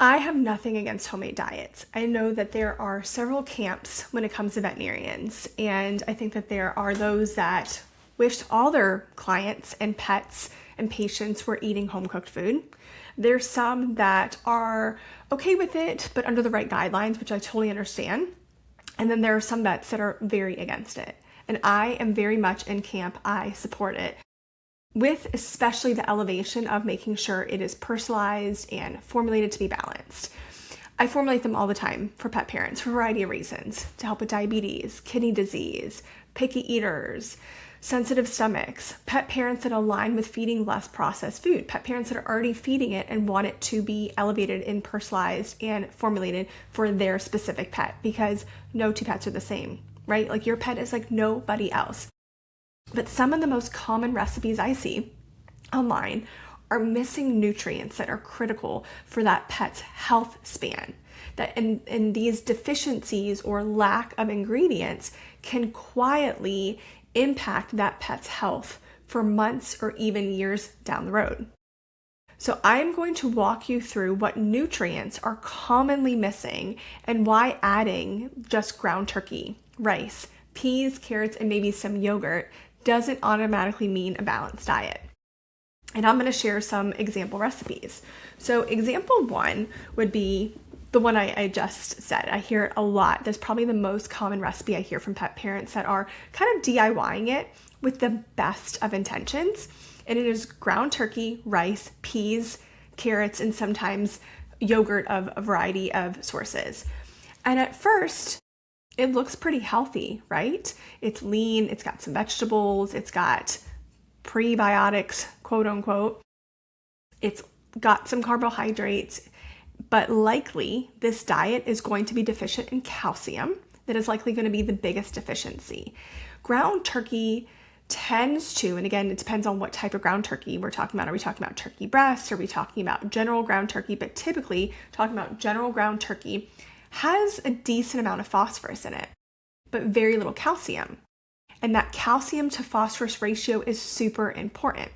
I have nothing against homemade diets. I know that there are several camps when it comes to veterinarians, and I think that there are those that wish all their clients and pets and patients were eating home-cooked food. There's some that are okay with it, but under the right guidelines, which I totally understand. And then there are some vets that are very against it. And I am very much in camp. I support it, with especially the elevation of making sure it is personalized and formulated to be balanced. I formulate them all the time for pet parents for a variety of reasons, to help with diabetes, kidney disease, picky eaters, sensitive stomachs, pet parents that align with feeding less processed food, pet parents that are already feeding it and want it to be elevated and personalized and formulated for their specific pet, because no two pets are the same, right? Like your pet is like nobody else. But some of the most common recipes I see online are missing nutrients that are critical for that pet's health span. That and these deficiencies or lack of ingredients can quietly impact that pet's health for months or even years down the road. So I'm going to walk you through what nutrients are commonly missing and why adding just ground turkey, rice, peas, carrots, and maybe some yogurt doesn't automatically mean a balanced diet. And I'm going to share some example recipes. So example one would be the one I just said. I hear it a lot. That's probably the most common recipe I hear from pet parents that are kind of DIYing it with the best of intentions. And it is ground turkey, rice, peas, carrots, and sometimes yogurt of a variety of sources. And at first, it looks pretty healthy, right? It's lean, it's got some vegetables, it's got prebiotics, quote unquote. It's got some carbohydrates, but likely this diet is going to be deficient in calcium. That is likely going to be the biggest deficiency. Ground turkey tends to, and again, it depends on what type of ground turkey we're talking about. Are we talking about turkey breast? Are we talking about general ground turkey? But typically, talking about general ground turkey has a decent amount of phosphorus in it, but very little calcium. And that calcium to phosphorus ratio is super important,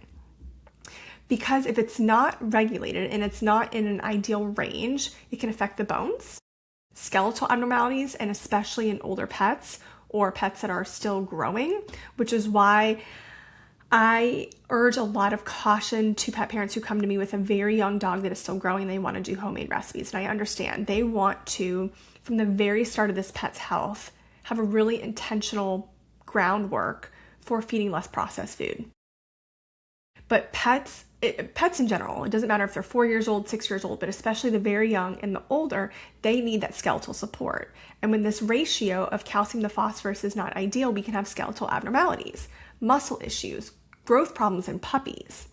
because if it's not regulated and it's not in an ideal range, it can affect the bones, skeletal abnormalities, and especially in older pets or pets that are still growing, which is why I urge a lot of caution to pet parents who come to me with a very young dog that is still growing. They want to do homemade recipes. And I understand they want to, from the very start of this pet's health, have a really intentional groundwork for feeding less processed food. But pets in general, it doesn't matter if they're 4 years old, 6 years old, but especially the very young and the older, they need that skeletal support. And when this ratio of calcium to phosphorus is not ideal, we can have skeletal abnormalities, muscle issues, growth problems in puppies.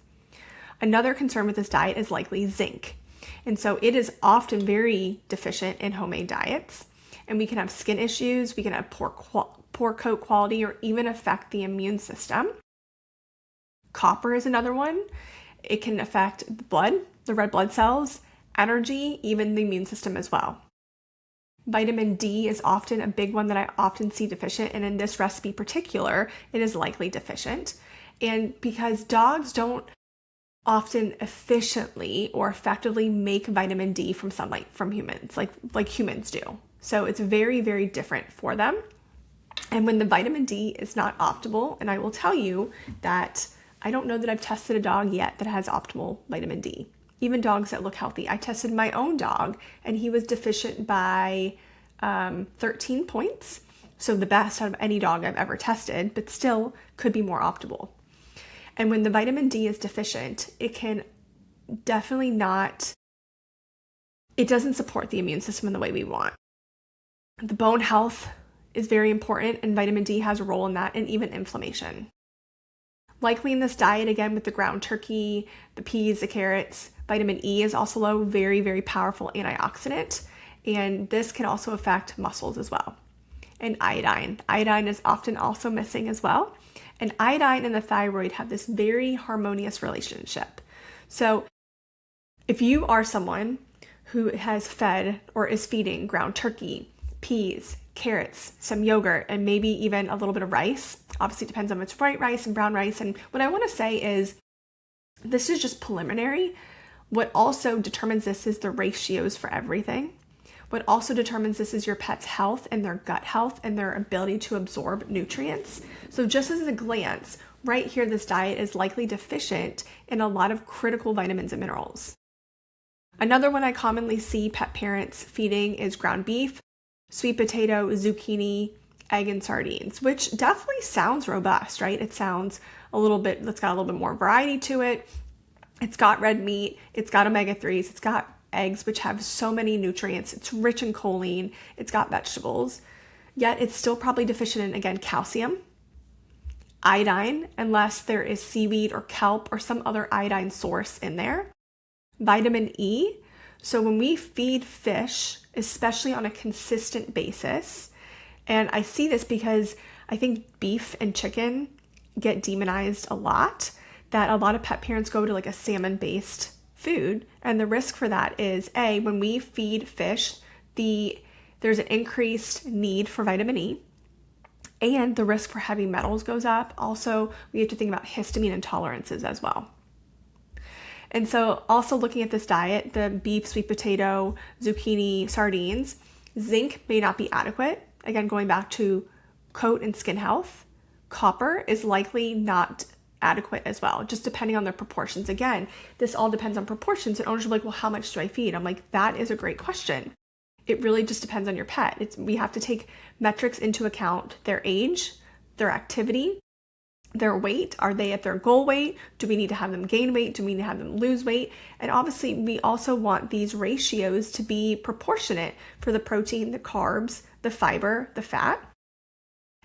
Another concern with this diet is likely zinc. And so it is often very deficient in homemade diets. And we can have skin issues, we can have poor coat quality, or even affect the immune system. Copper is another one. It can affect the blood, the red blood cells, energy, even the immune system as well. Vitamin D is often a big one that I often see deficient, and in this recipe particular, it is likely deficient. And because dogs don't often efficiently or effectively make vitamin D from sunlight from humans, like humans do. So it's very, very different for them. And when the vitamin D is not optimal, and I will tell you that I don't know that I've tested a dog yet that has optimal vitamin D. Even dogs that look healthy. I tested my own dog and he was deficient by 13 points. So the best out of any dog I've ever tested, but still could be more optimal. And when the vitamin D is deficient, it can definitely not, it doesn't support the immune system in the way we want. The bone health is very important, and vitamin D has a role in that, and even inflammation. Likely in this diet, again, with the ground turkey, the peas, the carrots, vitamin E is also low, very, very powerful antioxidant. And this can also affect muscles as well. And iodine. Iodine is often also missing as well. And iodine and the thyroid have this very harmonious relationship. So if you are someone who has fed or is feeding ground turkey, peas, carrots, some yogurt, and maybe even a little bit of rice. Obviously, it depends on if it's white rice and brown rice. And what I want to say is this is just preliminary. What also determines this is the ratios for everything. What also determines this is your pet's health and their gut health and their ability to absorb nutrients. So just as a glance, right here, this diet is likely deficient in a lot of critical vitamins and minerals. Another one I commonly see pet parents feeding is ground beef, sweet potato, zucchini, egg, and sardines, which definitely sounds robust, right? It sounds it's got a little bit more variety to it. It's got red meat, it's got omega-3s, it's got eggs, which have so many nutrients. It's rich in choline, it's got vegetables, yet it's still probably deficient in, again, calcium, iodine, unless there is seaweed or kelp or some other iodine source in there, vitamin E. So when we feed fish, especially on a consistent basis, and I see this because I think beef and chicken get demonized a lot, that a lot of pet parents go to like a salmon-based food, and the risk for that is when we feed fish, there's an increased need for vitamin E, and the risk for heavy metals goes up. Also, we have to think about histamine intolerances as well. And so also looking at this diet, the beef, sweet potato, zucchini, sardines, zinc may not be adequate. Again, going back to coat and skin health, copper is likely not adequate as well, just depending on the proportions. Again, this all depends on proportions, and owners are like, well, how much do I feed? I'm like, that is a great question. It really just depends on your pet. We have to take metrics into account: their age, their activity, their weight. Are they at their goal weight? Do we need to have them gain weight? Do we need to have them lose weight? And obviously, we also want these ratios to be proportionate for the protein, the carbs, the fiber, the fat.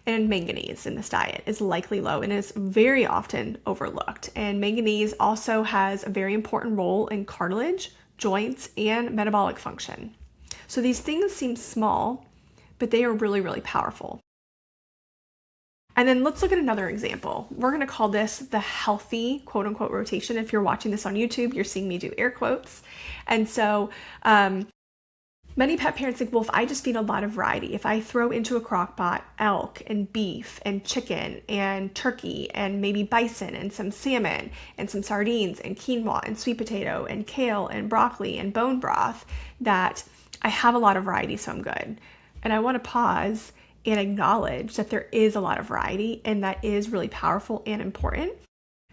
And manganese in this diet is likely low and is very often overlooked. And manganese also has a very important role in cartilage, joints, and metabolic function. So these things seem small, but they are really, really powerful. And then let's look at another example. We're going to call this the healthy, quote unquote, rotation. If you're watching this on YouTube, you're seeing me do air quotes. And so many pet parents think, well, if I just feed a lot of variety, if I throw into a crock pot elk and beef and chicken and turkey and maybe bison and some salmon and some sardines and quinoa and sweet potato and kale and broccoli and bone broth, that I have a lot of variety, so I'm good. And I want to pause and acknowledge that there is a lot of variety, and that is really powerful and important.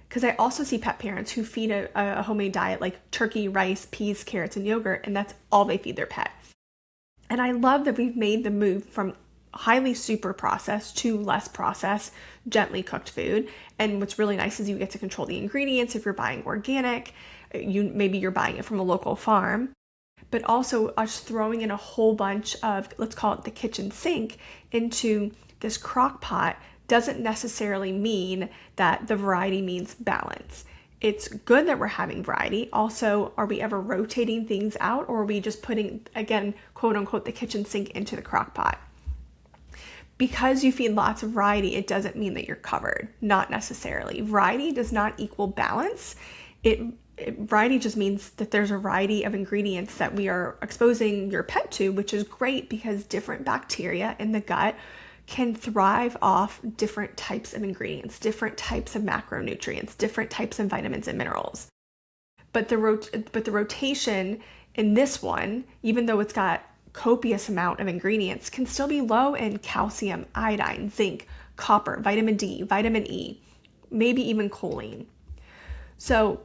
Because I also see pet parents who feed a homemade diet like turkey, rice, peas, carrots, and yogurt, and that's all they feed their pet. And I love that we've made the move from highly super processed to less processed, gently cooked food. And what's really nice is you get to control the ingredients. If you're buying organic, maybe you're buying it from a local farm. But also us throwing in a whole bunch of, let's call it the kitchen sink, into this crock pot doesn't necessarily mean that the variety means balance. It's good that we're having variety. Also, are we ever rotating things out, or are we just putting, again, quote unquote, the kitchen sink into the crock pot? Because you feed lots of variety, it doesn't mean that you're covered. Not necessarily. Variety does not equal balance. Variety just means that there's a variety of ingredients that we are exposing your pet to, which is great because different bacteria in the gut can thrive off different types of ingredients, different types of macronutrients, different types of vitamins and minerals. But the rotation in this one, even though it's got copious amount of ingredients, can still be low in calcium, iodine, zinc, copper, vitamin D, vitamin E, maybe even choline. So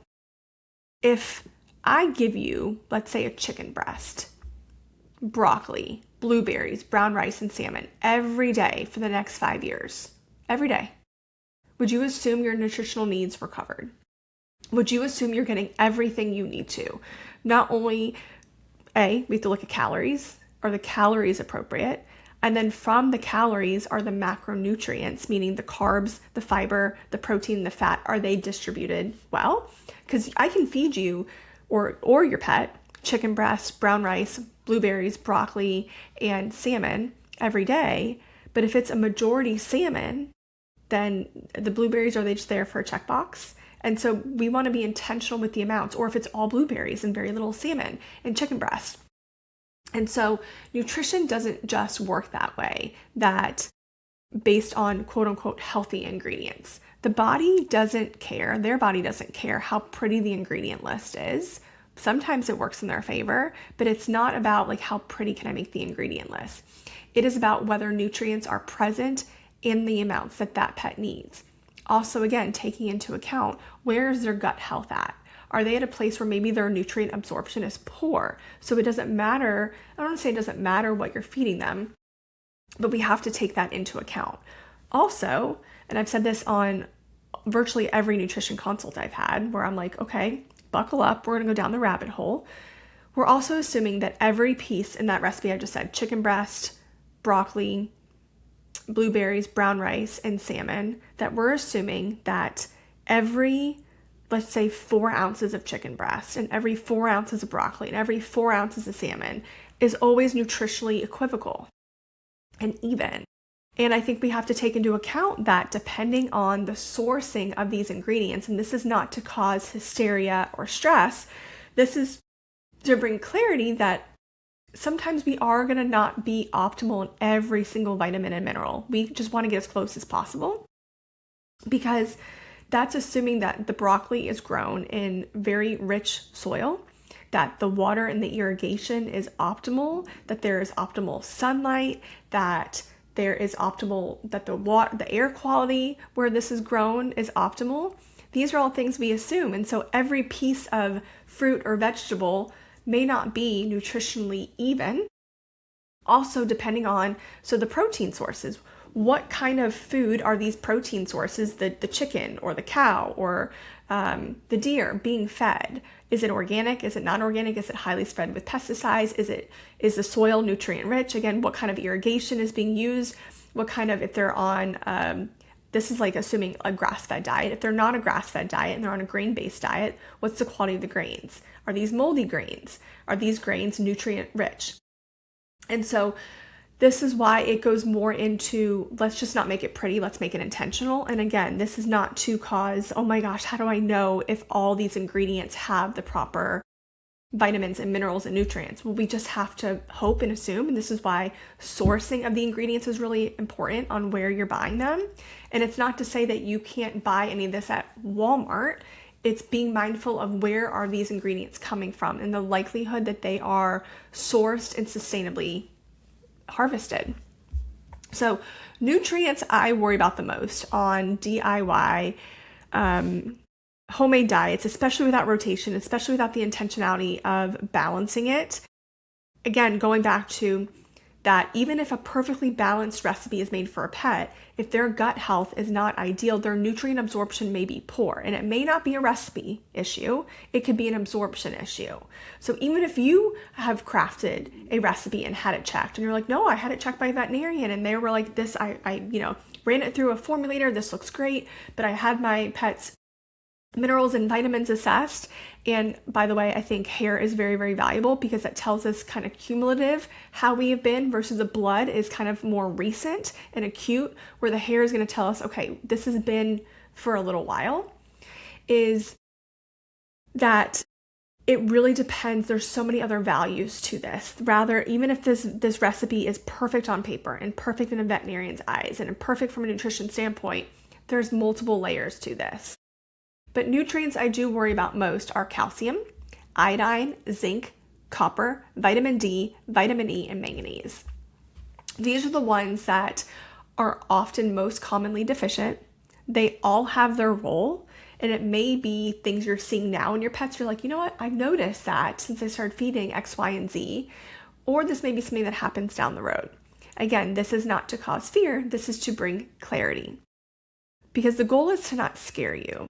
if I give you, let's say, a chicken breast, broccoli, blueberries, brown rice, and salmon every day for the next 5 years, every day, would you assume your nutritional needs were covered? Would you assume you're getting everything you need to? Not only, we have to look at calories. Are the calories appropriate? And then from the calories are the macronutrients, meaning the carbs, the fiber, the protein, the fat, are they distributed well? Because I can feed you or your pet chicken breast, brown rice, blueberries, broccoli, and salmon every day. But if it's a majority salmon, then the blueberries, are they just there for a checkbox? And so we want to be intentional with the amounts. Or if it's all blueberries and very little salmon and chicken breast. And so nutrition doesn't just work that way, that based on quote unquote healthy ingredients. The body doesn't care, their body doesn't care how pretty the ingredient list is. Sometimes it works in their favor, but it's not about like how pretty can I make the ingredient list. It is about whether nutrients are present in the amounts that that pet needs. Also, again, taking into account, where is their gut health at? Are they at a place where maybe their nutrient absorption is poor? So it doesn't matter, I don't want to say it doesn't matter what you're feeding them, but we have to take that into account. Also, and I've said this on virtually every nutrition consult I've had, where I'm like, okay, buckle up, we're going to go down the rabbit hole. We're also assuming that every piece in that recipe I just said, chicken breast, broccoli, blueberries, brown rice, and salmon, that we're assuming that every, let's say, 4 ounces of chicken breast and every 4 ounces of broccoli and every 4 ounces of salmon is always nutritionally equivocal and even. And I think we have to take into account that depending on the sourcing of these ingredients, and this is not to cause hysteria or stress, this is to bring clarity that sometimes we are going to not be optimal in every single vitamin and mineral. We just want to get as close as possible, because that's assuming that the broccoli is grown in very rich soil, that the water and the irrigation is optimal, that there is optimal sunlight, that there is optimal, that the air quality where this is grown is optimal. These are all things we assume. And so every piece of fruit or vegetable may not be nutritionally even. Also, depending on, so the protein sources, what kind of food are these protein sources, the chicken or the cow or the deer being fed? Is it organic? Is it non-organic? Is it highly spread with pesticides? Is the soil nutrient rich? Again, what kind of irrigation is being used? What kind of, if they're on, this is like assuming a grass-fed diet. If they're not a grass-fed diet and they're on a grain-based diet, what's the quality of the grains? Are these moldy grains? Are these grains nutrient rich? And so this is why it goes more into, let's just not make it pretty, let's make it intentional. And again, this is not to cause, oh my gosh, how do I know if all these ingredients have the proper vitamins and minerals and nutrients? Well, we just have to hope and assume, and this is why sourcing of the ingredients is really important on where you're buying them. And it's not to say that you can't buy any of this at Walmart. It's being mindful of where are these ingredients coming from and the likelihood that they are sourced and sustainably harvested. So nutrients I worry about the most on DIY homemade diets, especially without rotation, especially without the intentionality of balancing it. Again, going back to that, even if a perfectly balanced recipe is made for a pet, if their gut health is not ideal, their nutrient absorption may be poor. And it may not be a recipe issue, it could be an absorption issue. So even if you have crafted a recipe and had it checked, and you're like, no, I had it checked by a veterinarian, and they were like, this, I ran it through a formulator, this looks great, but I had my pet's minerals and vitamins assessed. And by the way, I think hair is very, very valuable because that tells us kind of cumulative how we have been versus the blood is kind of more recent and acute, where the hair is going to tell us, okay, this has been for a little while. Is that it really depends. There's so many other values to this. Rather, even if this recipe is perfect on paper and perfect in a veterinarian's eyes and perfect from a nutrition standpoint, there's multiple layers to this. But nutrients I do worry about most are calcium, iodine, zinc, copper, vitamin D, vitamin E, and manganese. These are the ones that are often most commonly deficient. They all have their role, and it may be things you're seeing now in your pets. You're like, you know what? I've noticed that since I started feeding X, Y, and Z, or this may be something that happens down the road. Again, this is not to cause fear. This is to bring clarity, because the goal is to not scare you.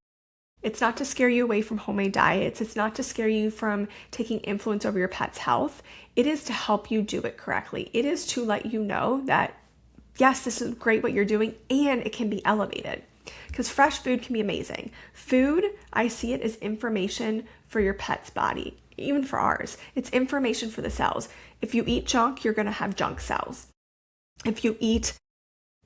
It's not to scare you away from homemade diets. It's not to scare you from taking influence over your pet's health. It is to help you do it correctly. It is to let you know that, yes, this is great what you're doing, and it can be elevated. Because fresh food can be amazing. Food, I see it as information for your pet's body, even for ours. It's information for the cells. If you eat junk, you're going to have junk cells. If you eat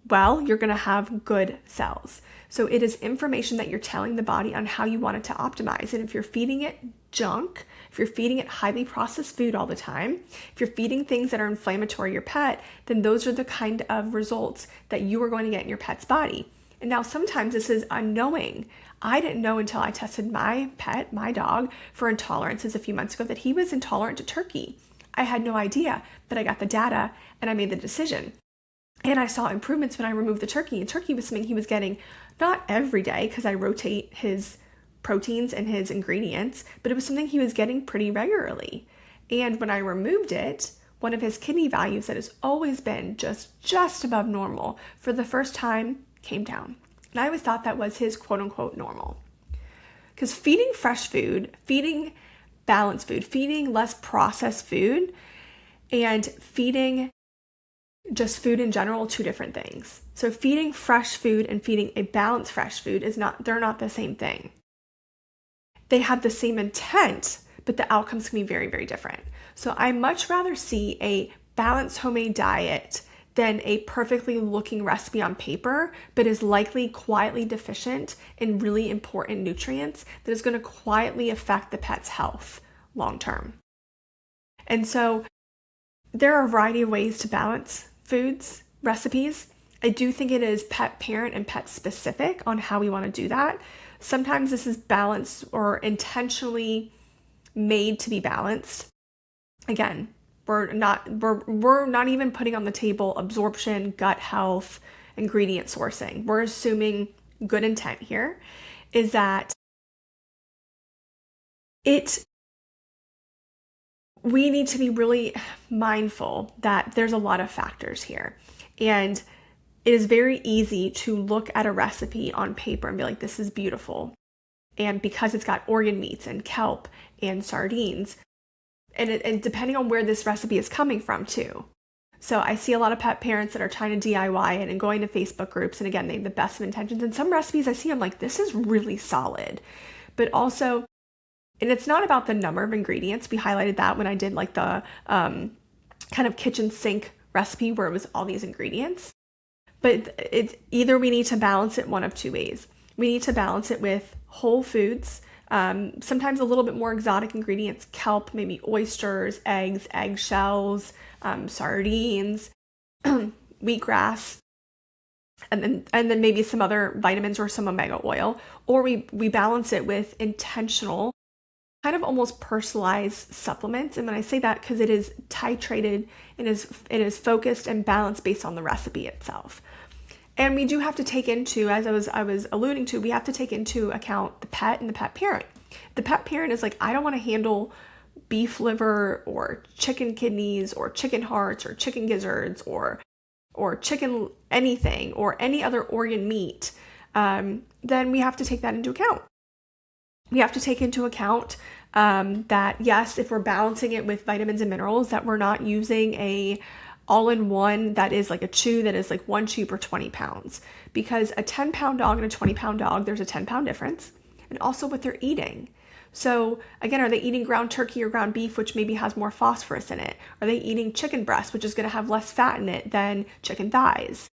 well, you're going to have good cells. So it is information that you're telling the body on how you want it to optimize. And if you're feeding it junk, if you're feeding it highly processed food all the time, if you're feeding things that are inflammatory to your pet, then those are the kind of results that you are going to get in your pet's body. And now sometimes this is unknowing. I didn't know until I tested my pet, my dog, for intolerances a few months ago that he was intolerant to turkey. I had no idea, but I got the data and I made the decision. And I saw improvements when I removed the turkey. And turkey was something he was getting not every day because I rotate his proteins and his ingredients, but it was something he was getting pretty regularly. And when I removed it, one of his kidney values that has always been just above normal for the first time came down. And I always thought that was his quote unquote normal. Because feeding fresh food, feeding balanced food, feeding less processed food, and feeding just food in general, two different things. So feeding fresh food and feeding a balanced fresh food they're not the same thing. They have the same intent, but the outcomes can be very, very different. So I much rather see a balanced homemade diet than a perfectly looking recipe on paper, but is likely quietly deficient in really important nutrients that is going to quietly affect the pet's health long term. And so there are a variety of ways to balance foods, recipes. I do think it is pet parent and pet specific on how we want to do that. Sometimes this is balanced or intentionally made to be balanced. Again, we're not even putting on the table absorption, gut health, ingredient sourcing. We're assuming good intent here is that we need to be really mindful that there's a lot of factors here. And it is very easy to look at a recipe on paper and be like, this is beautiful. And because it's got organ meats and kelp and sardines, and depending on where this recipe is coming from too. So I see a lot of pet parents that are trying to DIY it and going to Facebook groups. And again, they have the best of intentions. And some recipes I see, I'm like, this is really solid. But also, and it's not about the number of ingredients. We highlighted that when I did like the kind of kitchen sink recipe where it was all these ingredients. But it's either we need to balance it one of two ways. We need to balance it with whole foods, sometimes a little bit more exotic ingredients, kelp, maybe oysters, eggs, eggshells, sardines, wheatgrass, and then maybe some other vitamins or some omega oil. Or we balance it with intentional, kind of almost personalized supplements. And when I say that, because it is titrated and it is focused and balanced based on the recipe itself. And we do have to take into, as I was alluding to, we have to take into account the pet and the pet parent. The pet parent is like, I don't want to handle beef liver or chicken kidneys or chicken hearts or chicken gizzards or chicken anything or any other organ meat. Then we have to take that into account. We have to take into account that, yes, if we're balancing it with vitamins and minerals, that we're not using a all-in-one that is like a chew that is like one chew per 20 pounds. Because a 10-pound dog and a 20-pound dog, there's a 10-pound difference. And also what they're eating. So again, are they eating ground turkey or ground beef, which maybe has more phosphorus in it? Are they eating chicken breast, which is going to have less fat in it than chicken thighs?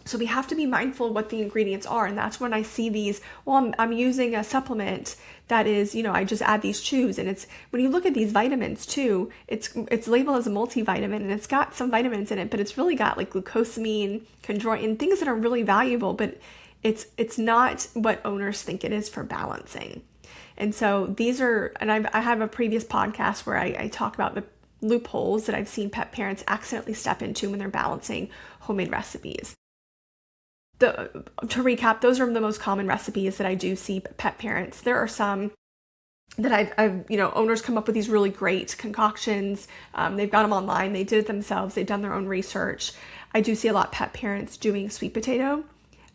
So we have to be mindful of what the ingredients are. And that's when I see these, well, I'm using a supplement that is, I just add these chews. And it's, when you look at these vitamins too, it's labeled as a multivitamin and it's got some vitamins in it, but it's really got like glucosamine, chondroitin, things that are really valuable, but it's not what owners think it is for balancing. And so these are, and I have a previous podcast where I talk about the loopholes that I've seen pet parents accidentally step into when they're balancing homemade recipes. To recap, those are the most common recipes that I do see pet parents. There are some that I've owners come up with these really great concoctions. They've got them online. They did it themselves. They've done their own research. I do see a lot of pet parents doing sweet potato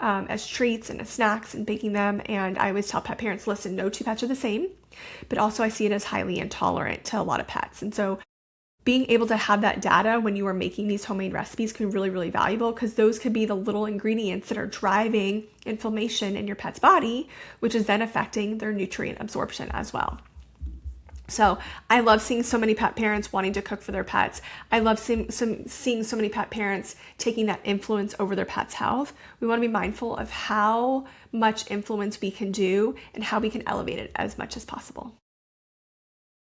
as treats and as snacks and baking them. And I always tell pet parents, listen, no two pets are the same, but also I see it as highly intolerant to a lot of pets. And so being able to have that data when you are making these homemade recipes can be really, really valuable because those could be the little ingredients that are driving inflammation in your pet's body, which is then affecting their nutrient absorption as well. So I love seeing so many pet parents wanting to cook for their pets. I love seeing so many pet parents taking that influence over their pet's health. We want to be mindful of how much influence we can do and how we can elevate it as much as possible.